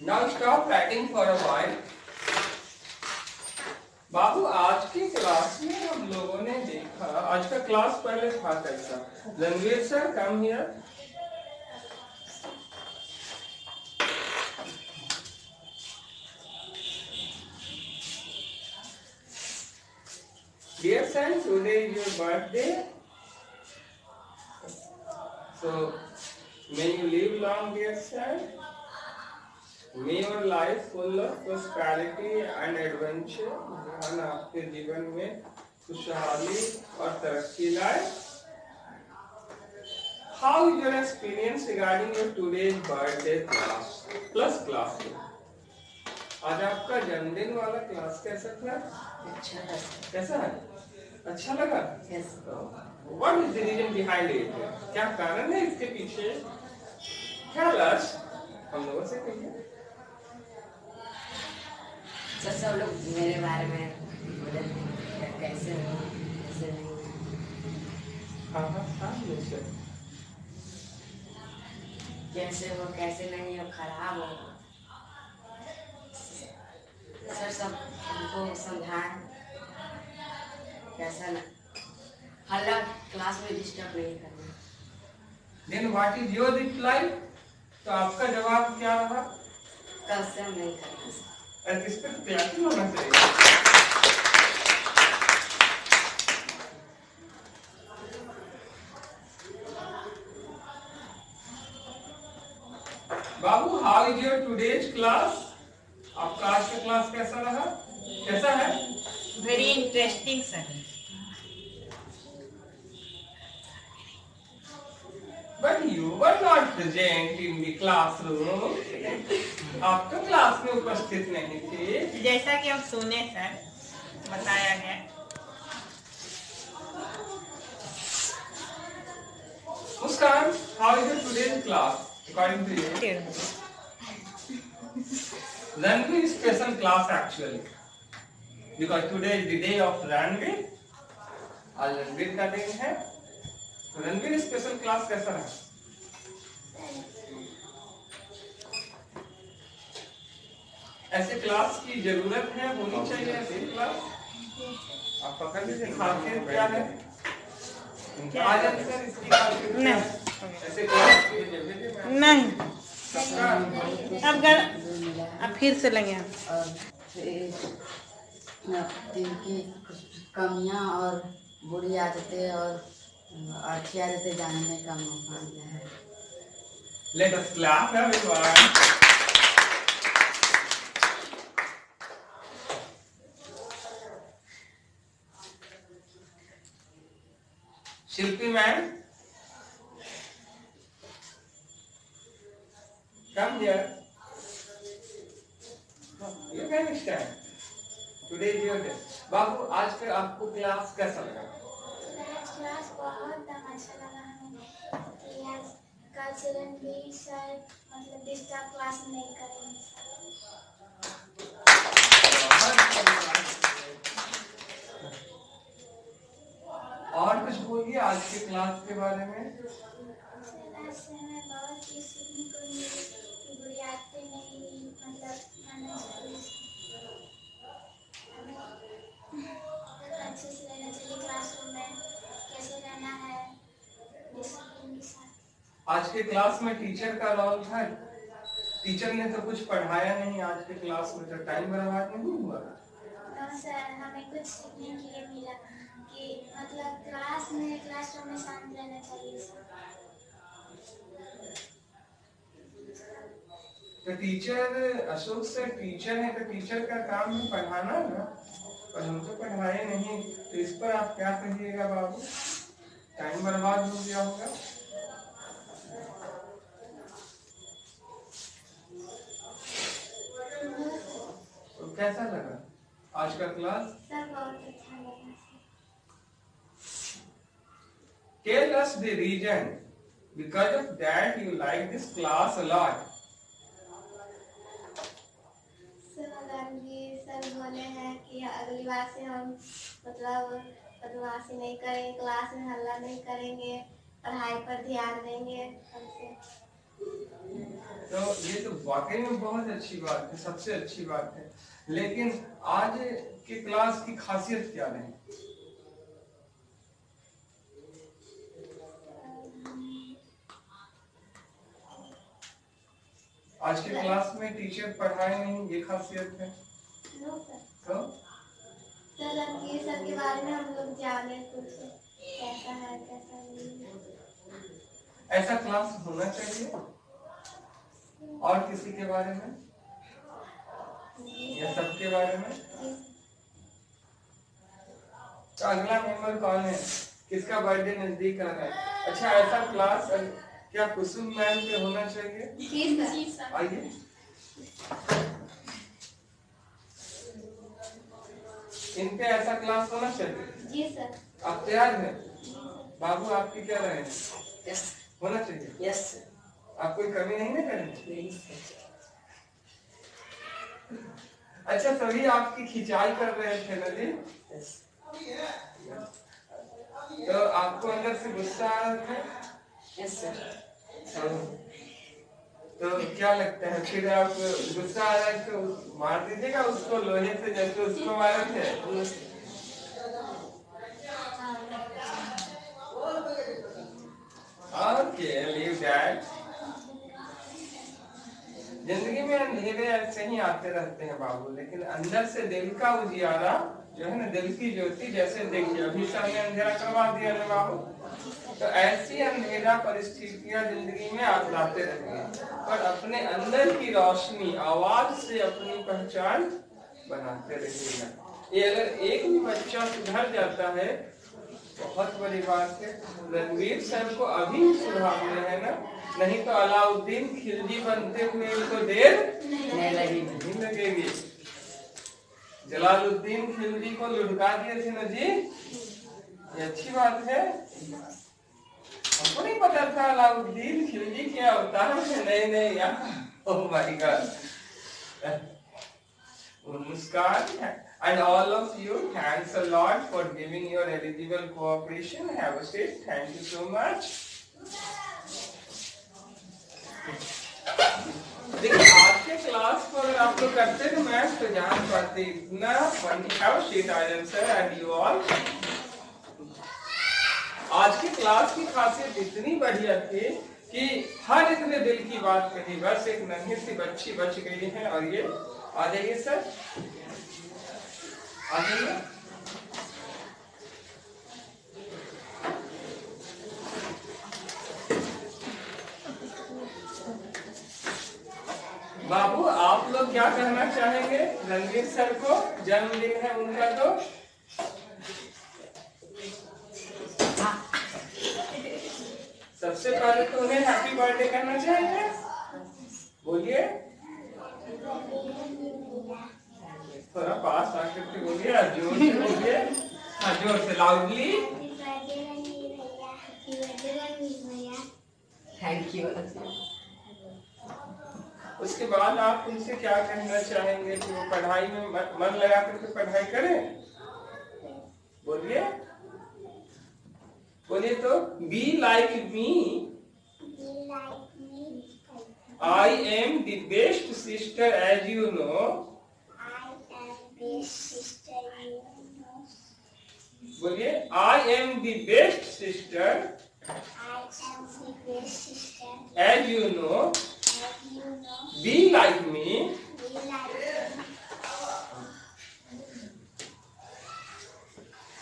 Now stop writing for a while. बाबू, आज की class में हम लोगों ने देखा, आज का क्लास पहले था कैसा? Ranveer sir, come here. Dear son, today is your birthday. So, may you live long, dear son. May your life full of prosperity and adventure. ध्यान आपके जीवन में खुशहाली और तरक्की लाए. How is your experience regarding your today's birthday class? Plus class. आज आपका जन्मदिन वाला क्लास कैसा था? अच्छा है. कैसा है? अच्छा लगा? Yes. What is the reason behind it? क्या कारण है इसके पीछे? Tell us. हम लोगों से कहिए. सब लोग मेरे बारे में बोले कैसे हो, कैसे नहीं. हाँ निश्चय. कैसे हो, कैसे नहीं हो, खराब हो. सर सब हमको समझाएं कैसा ना हल्ला क्लास में डिस्टर्ब नहीं करना. Then what is your reply? तो आपका जवाब क्या रहा? कल से हम नहीं करना. इस पे क्लैपिंग होना चाहिए. बाबू, how is your today's class? आपका आज का क्लास कैसा रहा? कैसा है? Very interesting, sir. But you were not present in the classroom. आप तो क्लास में उपस्थित नहीं थे. जैसा कि हम सुने सर, बताया गया. Muskan, how is your today's class according to you? Runway is special class actually, because today is the day of runway. आज रणवीर का दिन है. तो रणवीर स्पेशल क्लास कैसा रहा? ऐसे क्लास की जरूरत है, होनी चाहिए ऐसी क्लास. आप पकड़ लीजिए. खासियत क्या है? आज सर इसकी खासियत क्या है? ऐसे क्लास की जरूरत है नहीं. सबका. अब फिर से लेंगे हम. और जिनकी कमियां और बुरी आदतें और अच्छी आदतें जानने का मौका मिला है. Let us clap everyone. Shilpi ma'am, come here. You can stand. Today is your day. बाबू, आज का आपको क्लास कैसा लगा? क्लास बहुत अच्छा लगा हमें कि आज कल से रणवीर सर मतलब डिस्टर्ब क्लास नहीं करेंगे. और कुछ बोलिए आज के क्लास के बारे में. आज से हमें बहुत चीज सीखने को मिली कि बुरी आदतें नहीं मतलब करना चाहिए. हमें अच्छे से रहना चाहिए क्लासरूम में, कैसे रहना है डिसिप्लिन के साथ. आज के क्लास में टीचर का रोल था. टीचर ने तो कुछ पढ़ाया नहीं आज के क्लास में, तो टाइम बर्बाद नहीं हुआ. सर हमें कुछ सीखने के लिए मिला कि मतलब क्लासरूम में शांत रहना चाहिए. तो टीचर, अशोक सर टीचर है, तो टीचर का काम है पढ़ाना ना, पर हम तो पढ़ाए नहीं. तो इस पर आप क्या कहिएगा बाबू? टाइम बर्बाद हो गया होगा. तो कैसा लगा आज का क्लास? सर बहुत अच्छा लगा. Tell us the reason because of that you like this class a lot. Sir बोले हैं कि अगली बार से हम मतलब बदमाशी नहीं करेंगे, क्लास में हल्ला नहीं करेंगे, पढ़ाई पर ध्यान देंगे हमसे. तो ये तो वाकई में बहुत अच्छी बात है, सबसे अच्छी बात है। लेकिन आज की क्लास की खासियत क्या रही? आज के क्लास में टीचर पढ़ाए नहीं, ये खासियत है। तो रणवीर सर के बारे में हम लोग जाने कुछ कैसा है कैसा नहीं। ऐसा क्लास होना चाहिए। और किसी के बारे में या सबके बारे में? तो अगला मेंबर कौन है? किसका बर्थडे नजदीक आ रहा है? अच्छा, ऐसा क्लास क्या कुसुम मैम पे होना चाहिए? जी सर। आइए। इन पे ऐसा क्लास होना चाहिए। जी सर। आप तैयार हैं? बाबू आपकी क्या राय है? यस होना चाहिए। यस आप कोई कमी नहीं ना करेंगे? नहीं। अच्छा, सभी आपकी खिंचाई कर रहे थे ना जी? यस तो आपको अंदर से गुस्सा आ रहा था? Yes sir. तो क्या लगता है, फिर आप गुस्सा आ रहा है तो मार दीजिएगा उसको लोहे से, जैसे उसको मारे थे? Okay, leave that. जिंदगी में अंधेरे ऐसे ही आते रहते हैं बाबू, लेकिन अंदर से दिल का उजियारा जो है ना, दिल की ज्योति, जैसे देखिए अभी सामने अंधेरा करवा दिया ना बाबू, तो ऐसी अंधेरा परिस्थितियां जिंदगी में आप लाते रहेंगे, पर अपने अंदर की रोशनी आवाज से अपनी पहचान बनाते रहिएगा। ये अगर एक भी बच्चा सुधर जाता है बहुत बड़ी बात है। रणवीर सर को अभी सुधारने है ना, नहीं तो अलाउद्दीन खिलजी बनते हुए इनको देर नहीं लगेगी। जलालुद्दीन खिलजी को लुढ़का दिए थे ना जी, ये अच्छी बात है। हमको नहीं पता था अलाउद्दीन खिलजी क्या होता है। नहीं यार, ओह माय गॉड। नमस्कार। And all of you, thanks a lot for giving your eligible cooperation. Have a seat. Thank you so much. देखिए, आज के क्लास को अगर आप लोग करते तो मैं तो जान पाते इतना funny. Have a seat, Aryan sir, and you all. आज की क्लास की खासियत इतनी बढ़िया थी कि हर एक ने दिल की बात कही, बस एक नन्ही सी बच्ची बच गई है। और ये आ जाइए सर, आ जाइए। बाबू, आप लोग क्या कहना चाहेंगे रणवीर सर को? जन्मदिन है उनका, तो सबसे पहले तो उन्हें हैप्पी बर्थडे करना चाहिए। बोलिए, थोड़ा पास आकर के बोलिए, जोर से बोलिए। हाँ, जोर से, लाउडली। Thank you. उसके बाद आप उनसे क्या कहना चाहेंगे कि वो पढ़ाई में मन लगा करके पढ़ाई करें? बोलिए बोलिए तो। Be like me, I am the best sister as you know. बोलिए, I am the best sister as you know, be like me.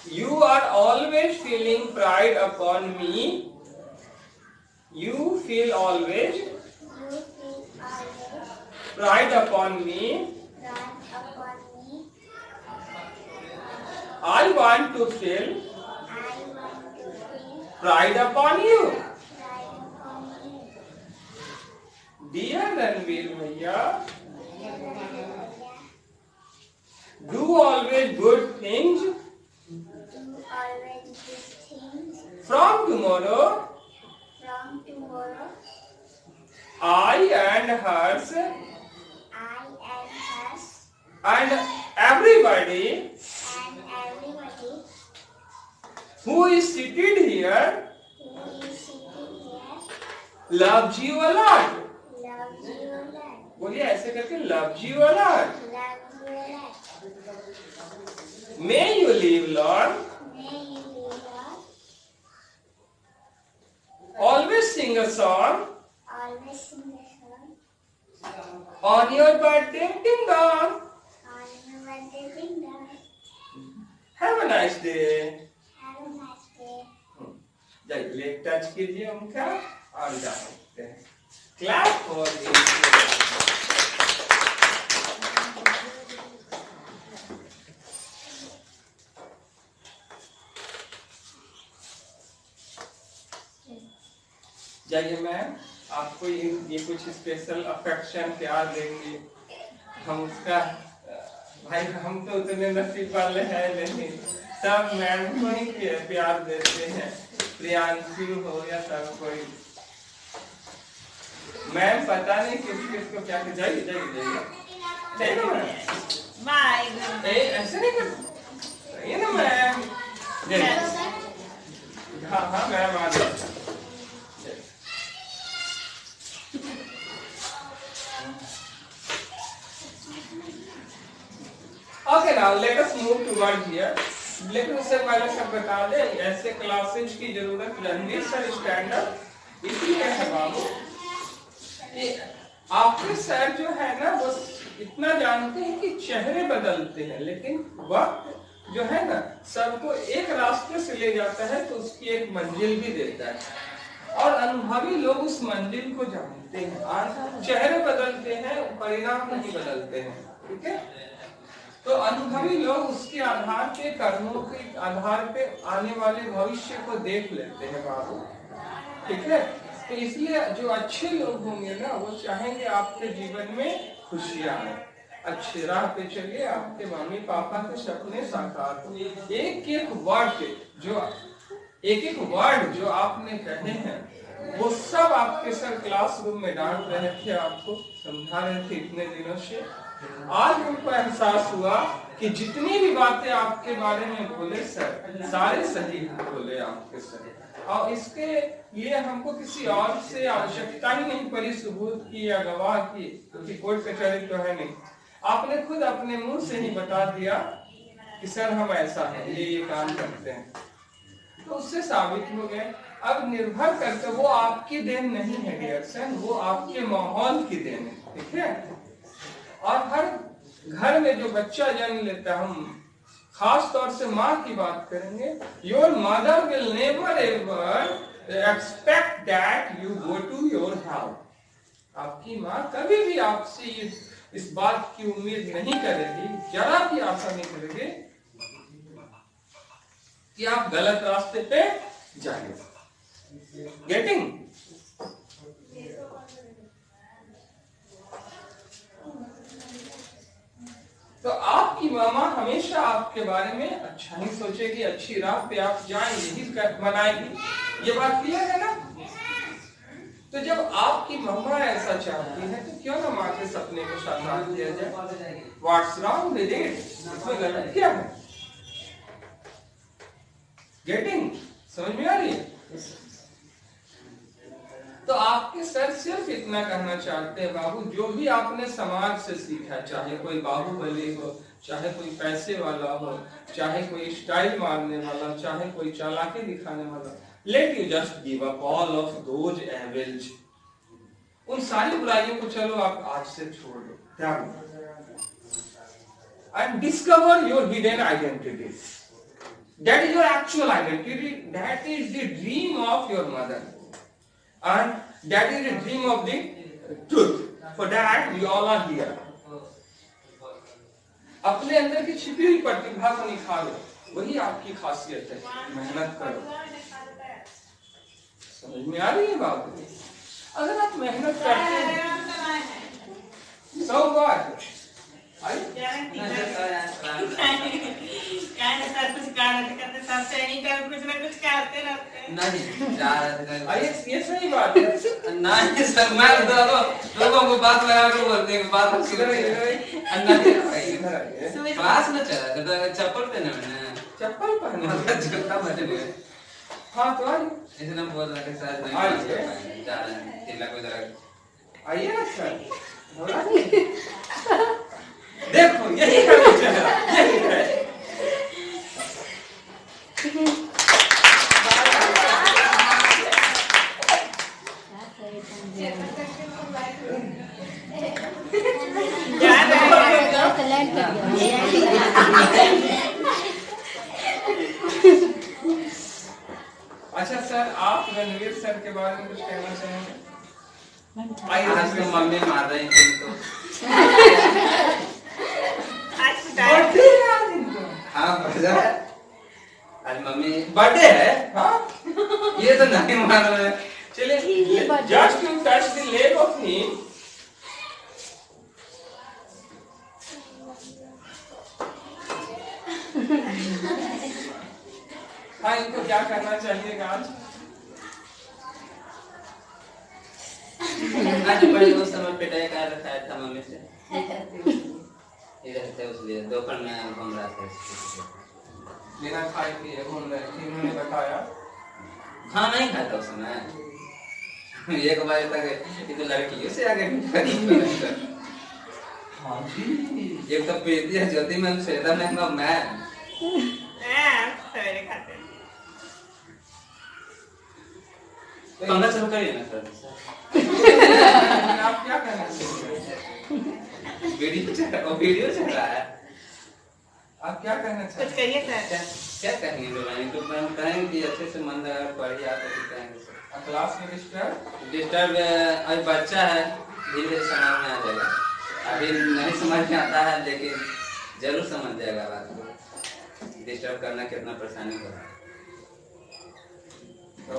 You are always feeling pride upon me. You feel always pride upon me. I want to feel pride upon you. Dear Ranveer Bhaiya, do always good things. From tomorrow, I and hers, and everybody who is seated here loves you a lot. बोलिए ऐसे करके, loves you a lot. Love you a lot. May you live long, May you live long. always sing a song Always sing a song. on your birthday, ding dong. On your birthday, ding dong. Have a nice day. Have a nice day. जाइए leg touch कीजिए उनका और जा सकते हैं। Clap for this. जाइए ma'am, आपको ये कुछ स्पेशल अफेक्शन प्यार देंगे। हम उसका भाई हम तो उतने नसीब वाले हैं नहीं, सब मैम को ही प्यार देते हैं, प्रियांशु हो या सब कोई। मैम पता नहीं किस किसको क्या। जाइए जाइए जाइए ना मैम। बाय। ऐसे नहीं कर, ये ना मैम। हाँ हाँ मैम आ जाओ। Okay, now let us move toward here. लेकिन उससे पहले सब बता दें, ऐसे क्लासेज की जरूरत रणवीर सर स्टैंडर्ड इसलिए है बाबू कि आपके सर जो है ना वो इतना जानते हैं कि चेहरे बदलते हैं, लेकिन वक्त जो है ना सबको एक रास्ते से ले जाता है तो उसकी एक मंजिल भी देता है, और अनुभवी लोग उस मंजिल को जानते हैं। चेहरे बदलते हैं, परिणाम नहीं बदलते हैं, ठीक है। तो अनुभवी लोग उसके आधार पे, कर्मों के आधार पे आने वाले भविष्य को देख लेते हैं बाबू, ठीक है। तो इसलिए जो अच्छे लोग होंगे ना वो चाहेंगे आपके जीवन में खुशियां आए, अच्छे राह पे चलिए, आपके मम्मी पापा के सपने साकार हो। एक एक वर्ड जो आपने कहे हैं वो सब आपके सर क्लासरूम में डांट रहे थे, आपको समझा रहे थे इतने दिनों से। आज उनको एहसास हुआ कि जितनी भी बातें आपके बारे में बोले सर, सारे सही बोले आपके सर, और इसके लिए हमको किसी और से आवश्यकता ही नहीं पड़ी सबूत की या गवाह की, क्योंकि कोर्ट कचहरी तो है नहीं। आपने खुद अपने मुंह से ही बता दिया कि सर हम ऐसा है, ये काम करते हैं, तो उससे साबित हो गए। अब निर्भर करते, वो आपकी देन नहीं है डियर सर, वो आपके माहौल की देन है, ठीक है। और हर घर में जो बच्चा जन्म लेता है, हम खास तौर से माँ की बात करेंगे, your mother will never ever expect that you go to your house. आपकी माँ कभी भी आपसे इस बात की उम्मीद नहीं करेगी, जरा भी आशा नहीं करेगी कि आप गलत रास्ते पे जाएंगे। गेटिंग? तो आपकी मामा हमेशा आपके बारे में अच्छा ही सोचेगी, अच्छी राह पे आप जाएंगे ही बनाएगी। ये बात क्लियर है ना? तो जब आपकी मम्मा ऐसा चाहती है तो क्यों ना माँ के सपने को साकार किया जाए? What's wrong with it? इसमें गलत क्या है? गेटिंग? समझ में आ रही है? तो आपके सर सिर्फ इतना कहना चाहते हैं बाबू, जो भी आपने समाज से सीखा, चाहे कोई बाहुबली हो, चाहे कोई पैसे वाला हो, चाहे कोई स्टाइल मारने वाला, चाहे कोई चालाकी दिखाने वाला, let you just give up all of those average. उन सारी बुराइयों को चलो आप आज से छोड़ दो, त्याग दो, and discover your hidden identity. That is your actual identity, that is the dream of your mother, and that is the dream of the truth. For that we all are here. अपने अंदर की छिपी हुई प्रतिभा को निखारो, वही आपकी खासियत है। मेहनत करो। समझ में आ रही है बात? अगर आप मेहनत करते हैं, so what? ये सही बात है। नहीं सर, मैं लोगों को बात लगा कर बोलते हैं, बात क्लास में चला करता, चप्पल पहने मैंने, चप्पल पहने जूता पहने। हाँ तो ऐसे ना बोल रहा है सर, नहीं जा रहे हैं, तिलक वगैरह। आइए ना सर। बोला नहीं? देखो यही है बेचारा, यही है। अच्छा सर, आप रणवीर सर के बारे में कुछ कहना चाहेंगे? आज तो मम्मी मार रही थी तो। आज पिटाया। हाँ बजा है। आज मम्मी बर्थडे है, हाँ? ये तो नहीं मार रहे। चलिए, just to touch the leg of him. हाँ, इनको क्या करना चाहिएगा आज? आज बड़े उस समय पिटाई का रखाया था मम्मी से। इधर थे उसलिए दोपहर में घूम रहा था। बिना खाए पिए घूम रहे थे, इन्होंने बताया। हाँ नहीं खाता उस समय। एक बजे तक ये तो लड़कियों से आगे हाँ जी। एक तो प्रीति है, ज्योति मैम, श्वेता मैम और मैं। सवेरे खाते हैं। पंखा चालू करिए ना सर। आप क्या कहना चाहते वीडियो चल रहा है। आप क्या कहना कुछ चाहते कहिए सर। क्या कहेंगे बेटा? तो मैम कहेंगे कि अच्छे से मन लगा पढ़िए, आप ऐसे कहेंगे सर। क्लास में डिस्टर्ब? डिस्टर्ब अभी बच्चा है, धीरे धीरे समझ में आ जाएगा। अभी नहीं समझ में आता है, लेकिन जरूर समझ जाएगा बात को। डिस्टर्ब करना कितना परेशानी हो रहा है। तो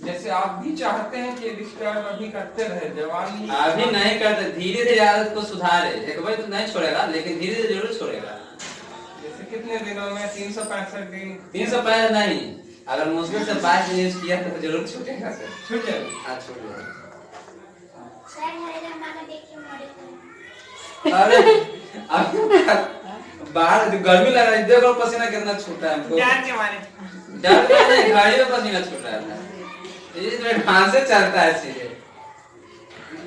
जैसे आप भी चाहते हैं कि डिस्टर्ब अभी करते रहे, जवानी अभी नहीं करते, धीरे धीरे आदत को सुधारे। एक बार तो नहीं छोड़ेगा, लेकिन धीरे धीरे जरूर छोड़ेगा। जैसे कितने दिनों में? 365 दिन। 365 नहीं, अगर मुश्किल से 5 दिन यूज किया तो जरूर छूटेगा सर। छूट जाएगा? हाँ छूट जाएगा। सर हरे मामा देखिए मॉडल। अरे अब बाहर गर्मी लग रहा है, देखो पसीना कितना छूट रहा है हमको। डर के मारे। डर में नहीं, गाड़ी में पसीना छूट रहा है। ये तो ढांस से चलता है सीधे।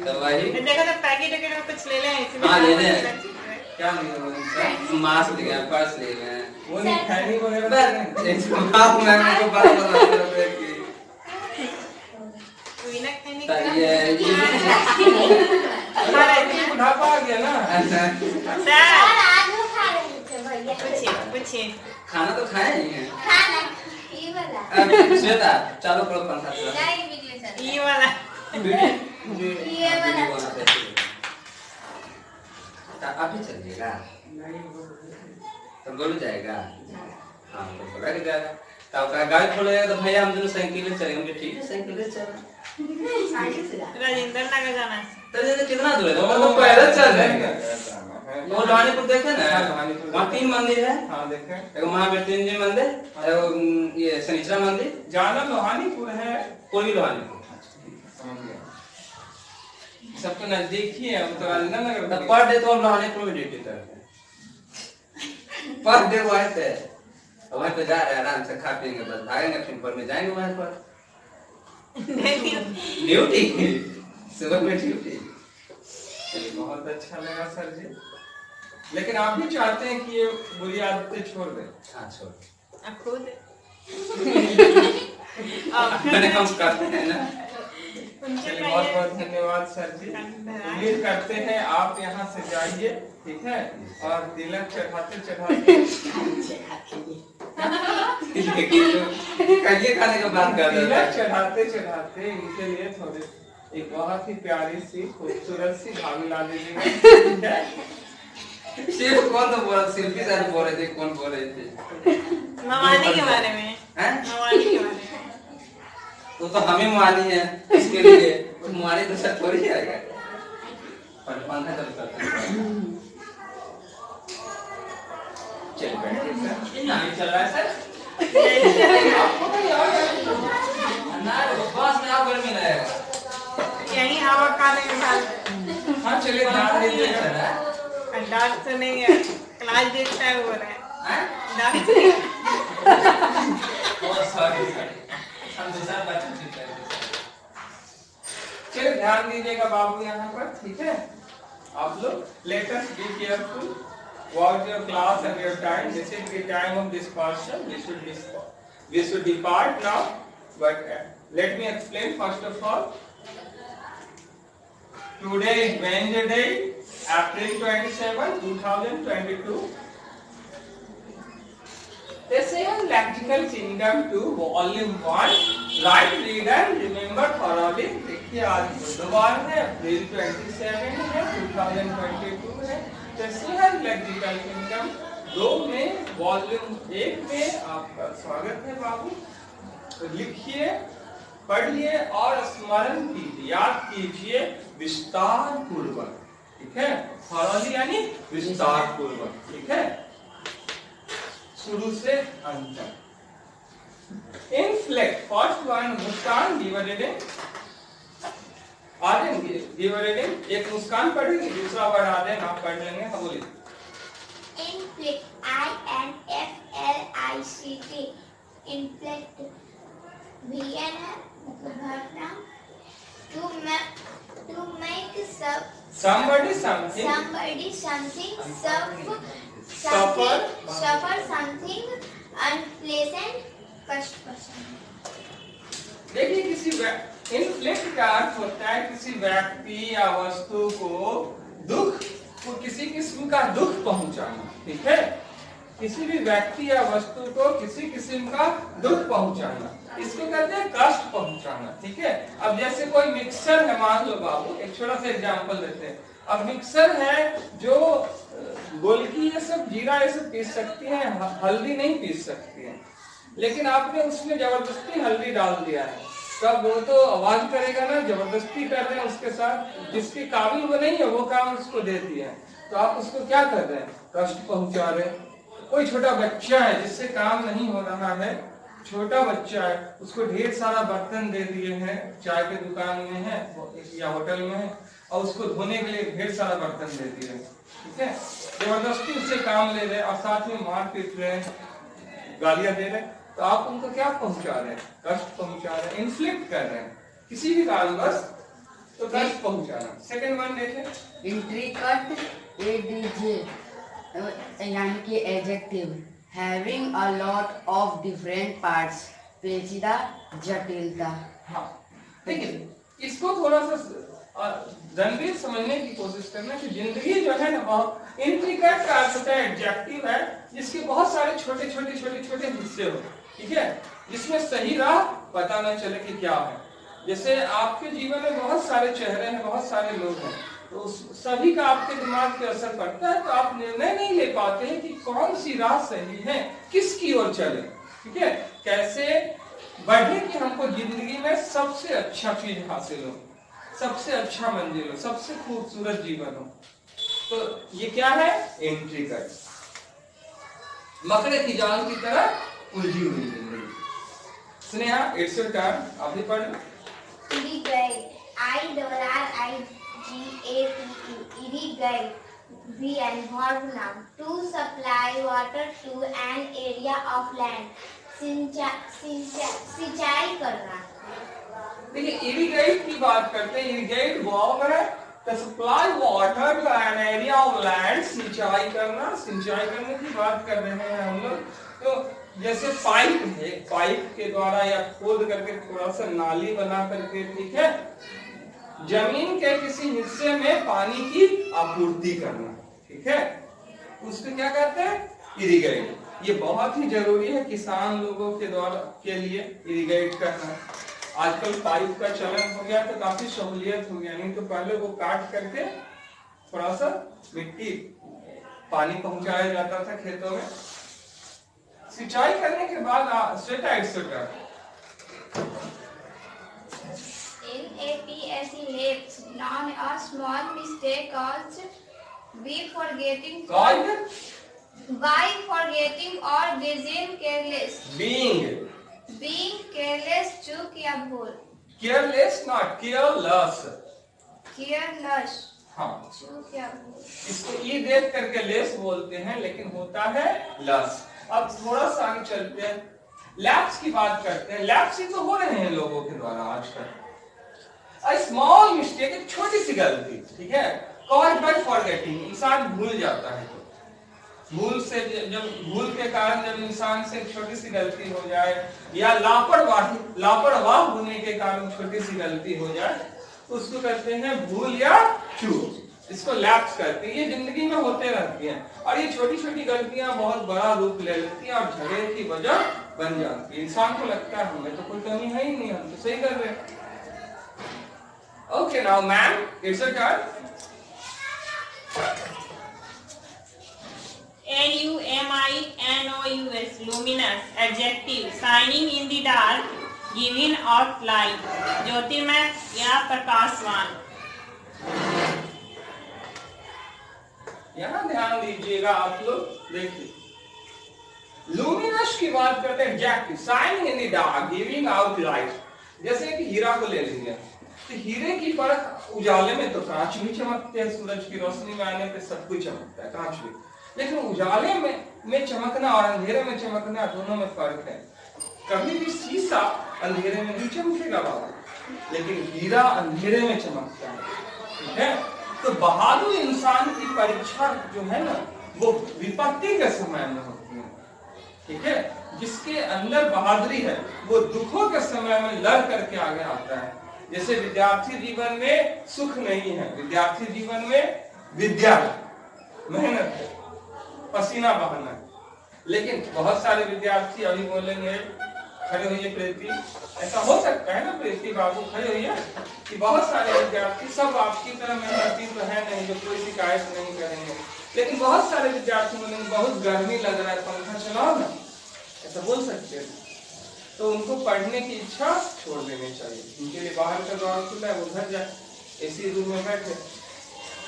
तो वही देखो तो पैकेट में कुछ ले ले इसमें। हाँ ले ले। क्या नहीं, मास्क ले गए, पर्स ले गए, वो नहीं खैनी वगैरह बस एक बात मैं आपको बात बता रहा हूँ कि बिना खाने तो का। ये हमारा बुढ़ापा आ गया ना। सर आज वो खा रहे थे भैया। पूछिए। खाना तो खाए ही हैं। खाना ये वाला। श्वेता चलो करो पंखा चलो। नहीं वीडियो चल। ये वाला। ये वाला। अभी चलिएगा तो गोलू जाएगा। हाँ तो बोला कि जाएगा। तब का गाड़ी खोलेगा तो भैया हम दोनों साइकिल से चलेंगे। ठीक है साइकिल से चला। राजेंद्र नगर जाना है। तो ये कितना दूर है? तो पैदल चल जाएंगे। वो लोहानीपुर देखे ना, वहाँ 3 मंदिर है। हाँ देखे। एक महामृत्युंजय मंदिर, एगो ये शनिचरा मंदिर, जाना लोहानीपुर है। पूर्वी लोहानीपुर। समझ गया। सब तो नजदीक ही है, वो तो राजेंद्र नगर। तो पर डे तो हम लोहानीपुर में ड्यूटी करते हैं। पर डे वहीं पे वहीं पे जा रहे हैं, आराम से खा पिएंगे, बस भागेंगे, फिर पर में जाएंगे वहीं पर ड्यूटी। सुबह में ड्यूटी। चलिए बहुत अच्छा लगा सर जी। लेकिन आप भी चाहते हैं कि ये बुरी आदतें छोड़ दें? हाँ छोड़। अब खुद। मैंने हम करते हैं ना। चलिए बहुत बहुत धन्यवाद सर जी। उम्मीद करते हैं आप यहाँ से जाइए, ठीक है? और तिलक चढ़ाते चढ़ाते कहिए खाने का बात कर रहे तिलक चढ़ाते चढ़ाते इनके लिए थोड़े एक बहुत ही प्यारी सी खूबसूरत सी भाभी ला दीजिएगा, ठीक है? सिर्फ कौन तो बोल, शिल्पी सर बोल रहे थे, कौन बोल रहे थे? मवानी के बारे में। हैं? मवानी के बारे में। वो तो हमें मुआनी है, इसके लिए मुआनी तो सर थोड़ी आएगा। पर पंखा चल करता है। चल बैठिए सर। नहीं चल रहा है सर। ना बस में आप गर्मी लगेगा। यही हवा खाने के साथ। हाँ चलिए ध्यान दीजिएगा। डांस तो नहीं है, क्लास देखता है वो रहा है। हैं? डांस बहुत सॉरी सर, हम दूसरा बच्चा ठीक है। फिर ध्यान दीजिएगा बाबू यहाँ पर, ठीक है। आप लोग let us be careful about your class and your time. This is the time of discussion. We should depart now, but let me explain first of all. Today is Wednesday, April 27, 2022. This is Lexical Kingdom 2, Volume 1. Write, read and remember thoroughly. देखिए आज बुधवार है, अप्रैल 27 है, 2022 है। Lexical kingdom 2 में volume 1 में आपका स्वागत है बाबू। तो लिखिए, पढ़िए और स्मरण कीजिए, याद कीजिए विस्तार पूर्वक, ठीक है। थॉरली यानी विस्तार पूर्वक, ठीक है, शुरू से अंत तक। इनफ्लेक्ट फर्स्ट वन मुस्कान डिवाइडेड आदेन डिवाइडेड, एक मुस्कान पढ़ेंगे, दूसरा वर्ड आदेन आप पढ़ लेंगे। हाँ बोलिए। Inflict, INFLICT, inflict, VN है मतलब verb नाम, to make somebody something, suffer something unpleasant, कष्टप्रसन्न। देखिए किसी इनफ्लिक्ट का अर्थ होता है किसी व्यक्ति या वस्तु को किसी किस्म का दुख पहुंचाना, ठीक है। किसी भी व्यक्ति या वस्तु को किसी किस्म का दुख पहुंचाना, इसको कहते हैं कष्ट पहुंचाना, ठीक है। अब जैसे कोई मिक्सर है, मान लो बाबू, एक छोटा सा एग्जांपल देते हैं। अब मिक्सर है जो गोलकी ये सब, जीरा ये सब पीस सकती है, हल्दी नहीं पीस सकती है, लेकिन आपने उसमें जबरदस्ती हल्दी डाल दिया है, तब वो तो आवाज करेगा ना, जबरदस्ती कर रहे हैं उसके साथ, जिसके काबिल वो नहीं है वो काम उसको दे दिया है, तो आप उसको क्या कर रहे हैं, कष्ट पहुंचा रहे हैं। कोई छोटा बच्चा है जिससे काम नहीं हो रहा है, छोटा बच्चा है, उसको ढेर सारा बर्तन दे दिए हैं, चाय के दुकान में है या होटल में है, और उसको धोने के लिए ढेर सारा बर्तन दे दिए हैं, ठीक है। जबरदस्ती उससे काम ले रहे हैं और साथ में मार पीट रहे हैं, गालियां दे रहे हैं, तो आप उनको क्या पहुंचा रहे हैं, कष्ट पहुंचा रहे हैं, इन्फ्लिक्ट कर रहे हैं किसी भी कारणवश, तो कष्ट पहुंचाना। सेकंड वन देखें, इंट्रिकट, ADJ यानी कि adjective, having a lot of different parts, पेचीदा, जटिलता। हाँ देखिए, इसको थोड़ा सा जनरली समझने की कोशिश करना कि जिंदगी जो है ना, बहुत इंट्रिकेट का अर्थ होता है एडजेक्टिव है जिसके बहुत सारे छोटे छोटे हिस्से हो, ठीक है, जिसमें सही राह पता न चले कि क्या है। जैसे आपके जीवन में बहुत सारे चेहरे हैं, बहुत सारे लोग हैं, तो सभी का आपके दिमाग पे असर पड़ता है, तो आप निर्णय नहीं ले पाते हैं कि कौन सी राह सही है, किसकी ओर चले, ठीक है, कैसे बढ़े कि हमको जिंदगी में सबसे अच्छा चीज हासिल हो, सबसे अच्छा मंजिल हो, सबसे खूबसूरत जीवन हो। तो ये क्या है, इंट्रिकेट, मकड़े की जाल की तरह उलझी हुई जिंदगी। स्नेहा, इट्स योर टर्न, आप भी पढ़। Irrigate, IRRIGATE, irrigate, VN verb noun, to supply water to an area of land, सिंचाई करना। देखिए इरिगेट की बात करते हैं, इरिगेट वर्ब है, to supply water to an area of land, सिंचाई करना, सिंचाई करने की बात कर रहे हैं हम लोग। तो जैसे पाइप है, पाइप के द्वारा या खोद करके थोड़ा सा नाली बना करके, ठीक है, जमीन के किसी हिस्से में पानी की आपूर्ति करना, ठीक है, उसको क्या कहते हैं, इरिगेट। ये बहुत ही जरूरी है किसान लोगों के द्वारा के लिए इरिगेट करना। आजकल पाइप का चलन हो गया तो काफी सहूलियत हो गया, नहीं तो पहले वो काट करके थोड़ा सा मिट्टी पानी पहुंचाया जाता था खेतों में। सिंचाई करने के बाद NAPSE noun, a small mistake caused by forgetting or being careless, being careless, चूक या भूल, केयरलेस नॉट केयरलेस, careless, हाँ, चूक या भूल। इसको ई देख करके लेस बोलते हैं, लेकिन होता है लस। अब थोड़ा सा आगे चलते हैं, लैप्स की बात करते हैं। लैप्स ही तो हो रहे हैं लोगों के द्वारा आजकल। A small mistake, एक छोटी सी गलती, ठीक है, caused by forgetting, इंसान भूल जाता है। भूल से जब भूल के कारण जब इंसान से छोटी सी गलती हो जाए या लापरवाह होने के कारण छोटी सी गलती हो जाए तो उसको कहते हैं भूल या चूक। इसको लैप्स करते हैं। ये जिंदगी में होते रहती हैं और ये छोटी छोटी गलतियां बहुत बड़ा रूप ले लेती हैं और झगड़े की वजह बन जाती है। इंसान को लगता है हमें तो कोई कमी है ही नहीं, हम तो सही कर रहे हैं। Okay, now ma'am, it's a turn. LUMINOUS, luminous, adjective, shining in the dark, giving out light, ज्योतिर्मय या प्रकाशवान। यहाँ ध्यान दीजिएगा आप लोग, देखिए लूमिनस की बात करते हैं, adjective, shining in the dark, giving out light. जैसे कि हीरा को ले लीजिए तो हीरे की परख उजाले में तो कांच भी चमकते हैं, सूरज की रोशनी में आने पे सब कुछ चमकता है, कांच भी, लेकिन उजाले में चमकना और अंधेरे में चमकना दोनों में फर्क है। कभी भी शीशा अंधेरे में नहीं चमकेगा बाबा, लेकिन हीरा अंधेरे में चमकता है, ठीक है। तो बहादुर इंसान की परीक्षा जो है ना वो विपत्ति के समय में होती है, ठीक है। जिसके अंदर बहादुरी है वो दुखों के समय में लड़ करके आगे आता है। जैसे विद्यार्थी जीवन में सुख नहीं है, विद्यार्थी जीवन में विद्या मेहनत है, पसीना बहाना है, लेकिन बहुत सारे विद्यार्थी अभी बोलेंगे खड़े होइए प्रीति, ऐसा हो सकता है ना प्रीति बाबू, खड़े होइए, कि बहुत सारे विद्यार्थी, सब आपकी तरह मेहनती तो है नहीं जो कोई शिकायत नहीं करेंगे, लेकिन बहुत सारे विद्यार्थी बोलेंगे बहुत गर्मी लग रहा है, पंखा चलाओ ना, ऐसा बोल सकते हैं। तो उनको पढ़ने की इच्छा छोड़ देनी चाहिए, उनके लिए बाहर का द्वार खुला है, वो घर जाए, एसी रूम में बैठे,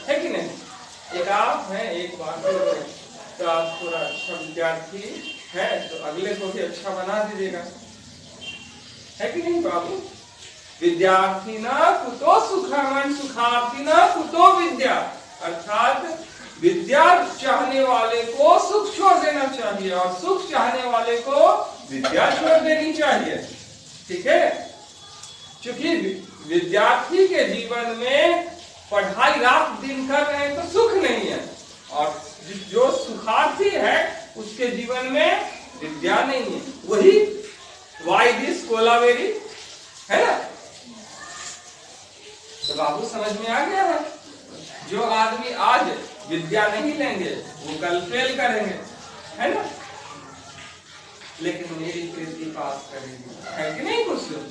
है कि नहीं। एक आप हैं, एक बात तो आप थोड़ा अच्छा विद्यार्थी है तो अगले को भी अच्छा बना दीजिएगा, है कि नहीं बाबू। विद्यार्थी ना कुतो सुखामन, सुखार्थी ना कुतो विद्या, अर्थात विद्या चाहने वाले को सुख छोड़ देना चाहिए और सुख चाहने वाले को विद्या छोड़ देनी चाहिए, ठीक है। क्योंकि विद्यार्थी के जीवन में पढ़ाई रात दिन कर रहे हैं तो सुख नहीं है, और जो सुखार्थी है उसके जीवन में विद्या नहीं है। वही वाई दिस कोलावेरी है ना। तो बाबू समझ में आ गया है, जो आदमी आज विद्या नहीं लेंगे वो कल फेल करेंगे, है ना, लेकिन मेरी कृति पास करेगी, है कि नहीं। कुछ लोग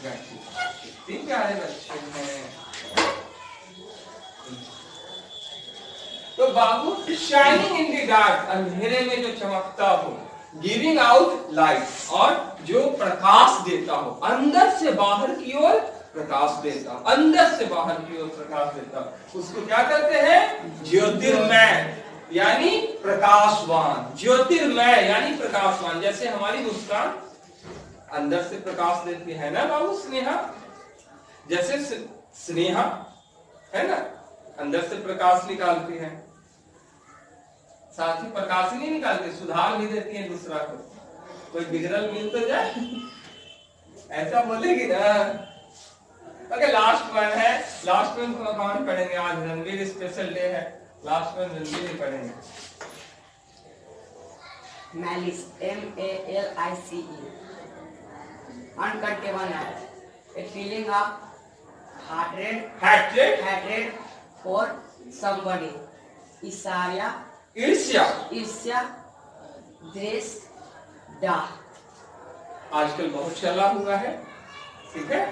इतने प्यारे बच्चे हैं। तो बाबू शाइनिंग इन द डार्क, अंधेरे में जो चमकता हो, गिविंग आउट लाइट, और जो प्रकाश देता हो, अंदर से बाहर की ओर प्रकाश देता, अंदर से बाहर की ओर प्रकाश देता, उसको क्या कहते हैं, ज्योतिर्मय यानी प्रकाशवान। ज्योतिर्मय यानी प्रकाशवान। जैसे हमारी मुस्कान अंदर से प्रकाश देती है ना बाबू, स्नेहा, जैसे स्नेहा है ना अंदर से प्रकाश निकालती है, साथ ही प्रकाश ही नहीं निकालती, सुधार भी देती है दूसरा को। कोई बिगड़ल मिल तो जाए, ऐसा बोलेगी ना। ओके, लास्ट वन है, लास्ट वन को कौन पढ़ेंगे, आज रणवीर स्पेशल डे है, लास्ट वन रणवीर ही पढ़ेंगे। Malice, MALICE, uncontainable, a feeling of hatred for somebody, ईर्ष्या, द्वेष, डाह, आजकल बहुत चला हुआ है, ठीक है।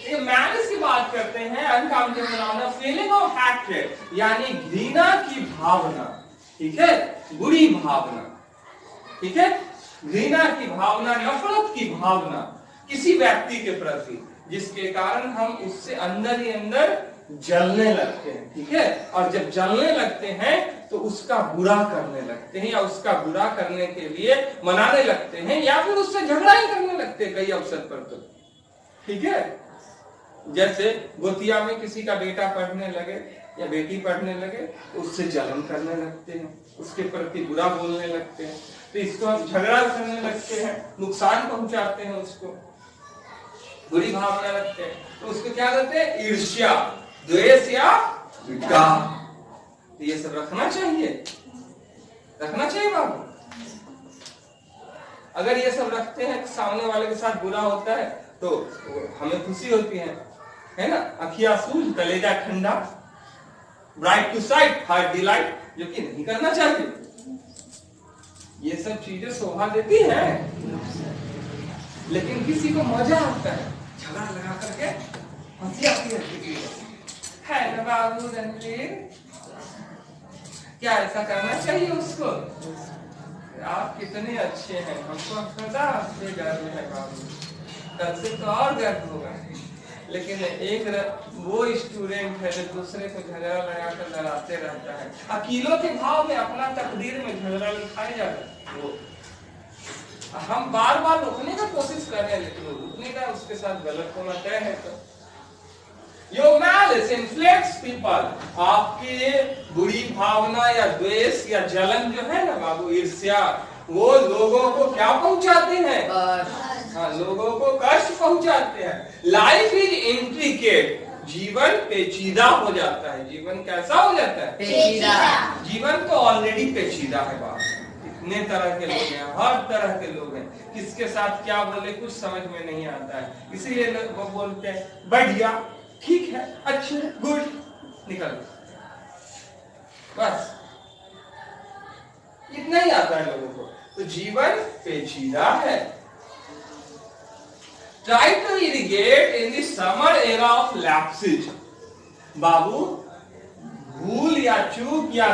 ये मैलिस की बात करते हैं, अनकाउंटेबल, फीलिंग ऑफ हैट्रेड यानी घृणा की भावना, ठीक है, बुरी भावना, ठीक है, घृणा की भावना, नफरत की भावना किसी व्यक्ति के प्रति, जिसके कारण हम उससे अंदर ही अंदर जलने लगते हैं, ठीक है। और जब जलने लगते हैं तो उसका बुरा करने लगते हैं, या उसका बुरा करने के लिए मनाने लगते हैं, या फिर उससे झगड़ा ही करने लगते हैं कई अवसर पर, तो ठीक है। जैसे गोतिया में किसी का बेटा पढ़ने लगे या बेटी पढ़ने लगे तो उससे जलन करने लगते हैं, उसके प्रति बुरा बोलने लगते हैं, तो इसको हम झगड़ा करने लगते हैं, नुकसान पहुंचाते हैं उसको, बुरी भावना रखते हैं, तो उसको क्या कहते हैं? ईर्ष्या, द्वेष या विकार। तो ये सब रखना चाहिए, रखना चाहिए बाबू। अगर ये सब रखते हैं, सामने वाले के साथ बुरा होता है तो हमें खुशी होती है ना? अखियां सूझ कलेजा ठंडा, bright to sight heart delight, जो कि नहीं करना चाहिए। ये सब चीजें शोभा देती हैं, लेकिन किसी को मजा आता है झगड़ा लगा करके, हंसी आती है ना बाबू रणवीर? क्या ऐसा करना चाहिए उसको? आप कितने अच्छे हैं, हमको सदा आपसे गर्व है बाबू, कल से तो और गर्व होगा। लेकिन एक वो स्टूडेंट है जो दूसरे को झगड़ा लगाकर लड़ाते रहता है, अकीलों के भाव में अपना तकदीर में झगड़ा लिखाया जाता है। वो हम बार बार रोकने का कोशिश कर रहे हैं, लेकिन वो रुकने का उसके साथ गलत होना तय है। तो Your malice inflates people, आपकी बुरी भावना या द्वेष या जलन जो है ना बाबू, ईर्ष्या, वो लोगों को क्या पहुंचाते हैं? हाँ, लोगों को कष्ट पहुंचाते हैं। लाइफ इज इंट्रिकेट, जीवन पेचीदा हो जाता है। जीवन कैसा हो जाता है? पेचीदा। जीवन तो ऑलरेडी पेचीदा है बाबू। इतने तरह के लोग हैं, हर तरह के लोग हैं, किसके साथ क्या बोले कुछ समझ में नहीं आता है। इसीलिए लोग बोलते हैं बढ़िया, ठीक है, अच्छे, गुड, निकल, बस इतना ही आता है लोगों को। तो जीवन पेचीदा है। Try to irrigate in the summer era of lapses. बाबू, भूल या चूक या